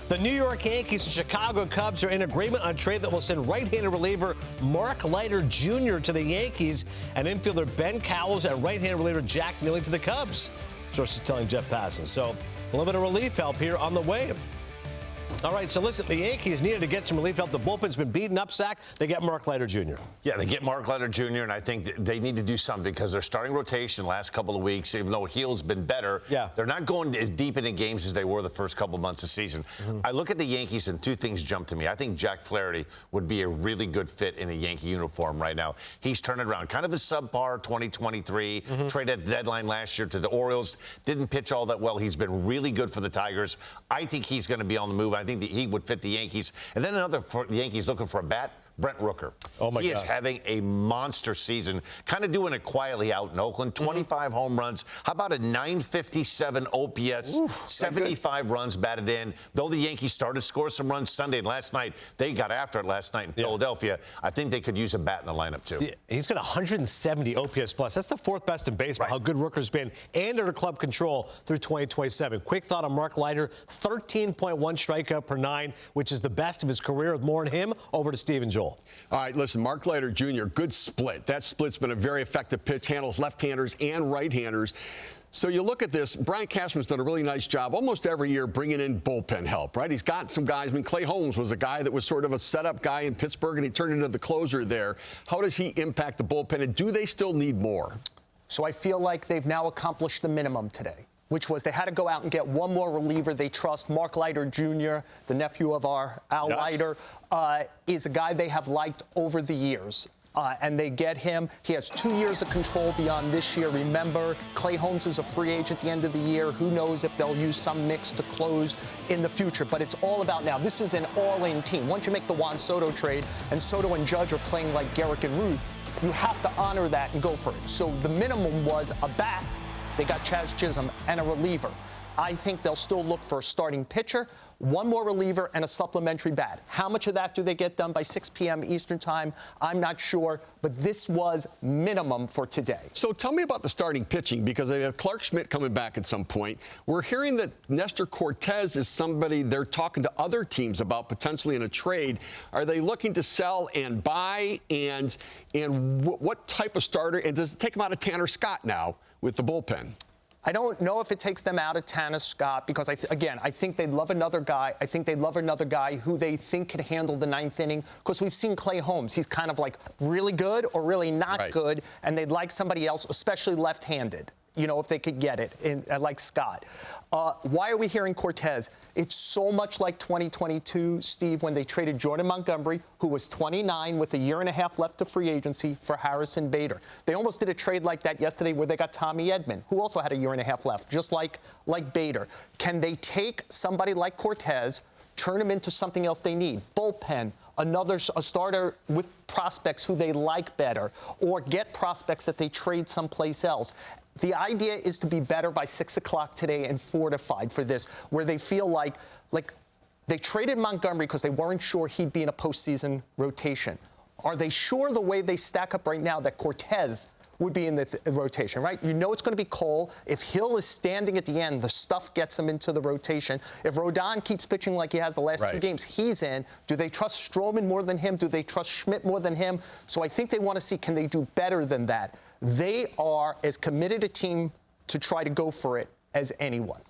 The New York Yankees and Chicago Cubs are in agreement on a trade that will send right-handed reliever Mark Leiter Jr. to the Yankees and infielder Ben Cowles and right-handed reliever Jack Neely to the Cubs. Sources telling Jeff Passan. So a little bit of relief help here on the way. All right, so listen, the Yankees needed to get some relief help. The bullpen's been beaten up, Sack. They get Mark Leiter Jr. Yeah, they get Mark Leiter Jr., and I think they need to do something because their starting rotation the last couple of weeks, even though Heal's been better, they're not going as deep into games as they were the first couple of months of the season. I look at the Yankees, and two things jump to me. I think Jack Flaherty would be a really good fit in a Yankee uniform right now. He's turning around. Kind of a subpar 2023. Traded at the deadline last year to the Orioles. Didn't pitch all that well. He's been really good for the Tigers. I think he's going to be on the move. I think that he would fit the Yankees. And then another for the Yankees looking for a bat, Brent Rooker. Oh my God. He is having a monster season, kind of doing it quietly out in Oakland. 25 home runs. How about a 957 OPS, 75 runs batted in. Though the Yankees started to score some runs Sunday and last night, they got after it last night in Philadelphia. I think they could use a bat in the lineup, too. He's got 170 OPS plus. That's the fourth best in baseball, how good Rooker's been, and under club control through 2027. Quick thought on Mark Leiter, 13.1 strikeout per nine, which is the best of his career. With more on him, over to Steve and Joel. All right, listen, Mark Leiter Jr., good split. That split's been a very effective pitch, handles left-handers and right-handers. So you look at this, Brian Cashman's done a really nice job almost every year bringing in bullpen help, right? He's got some guys. I mean, Clay Holmes was a guy that was sort of a setup guy in Pittsburgh, and he turned into the closer there. How does he impact the bullpen, and do they still need more? So I feel like they've now accomplished the minimum today, which was they had to go out and get one more reliever they trust. Mark Leiter Jr., the nephew of our Al Leiter, is a guy they have liked over the years. And they get him. He has 2 years of control beyond this year. Remember, Clay Holmes is a free agent at the end of the year. Who knows if they'll use some mix to close in the future. But it's all about now. This is an all-in team. Once you make the Juan Soto trade, and Soto and Judge are playing like Garrick and Ruth, you have to honor that and go for it. So the minimum was a bat. They got Chaz Chisholm and a reliever. I think they'll still look for a starting pitcher, one more reliever, and a supplementary bat. How much of that do they get done by 6 p.m. Eastern time? I'm not sure, but this was minimum for today. So tell me about the starting pitching, because they have Clark Schmidt coming back at some point. We're hearing that Nestor Cortez is somebody they're talking to other teams about potentially in a trade. Are they looking to sell and buy, and what type of starter? And does it take them out of Tanner Scott now with the bullpen? I don't know if it takes them out of Tanner Scott, because, again, I think they'd love another guy. I think they'd love another guy who they think can handle the ninth inning, because we've seen Clay Holmes. He's kind of like really good or really not good, and they'd like somebody else, especially left-handed, you know, if they could get it, like Scott. Why are we hearing Cortez? It's so much like 2022, Steve, when they traded Jordan Montgomery, who was 29 with a year and a half left to free agency, for Harrison Bader. They almost did a trade like that yesterday where they got Tommy Edman, who also had a year and a half left, just like Bader. Can they take somebody like Cortez, turn him into something else they need? Bullpen, a starter with prospects who they like better, or get prospects that they trade someplace else. The idea is to be better by 6 o'clock today and fortified for this, where they feel like they traded Montgomery because they weren't sure he'd be in a postseason rotation. Are they sure the way they stack up right now that Cortez would be in the rotation, right? You know it's going to be Cole. If Hill is standing at the end, the stuff gets him into the rotation. If Rodon keeps pitching like he has the last 2 games, he's in. Do they trust Stroman more than him? Do they trust Schmidt more than him? So I think they want to see, can they do better than that? They are as committed a team to try to go for it as anyone.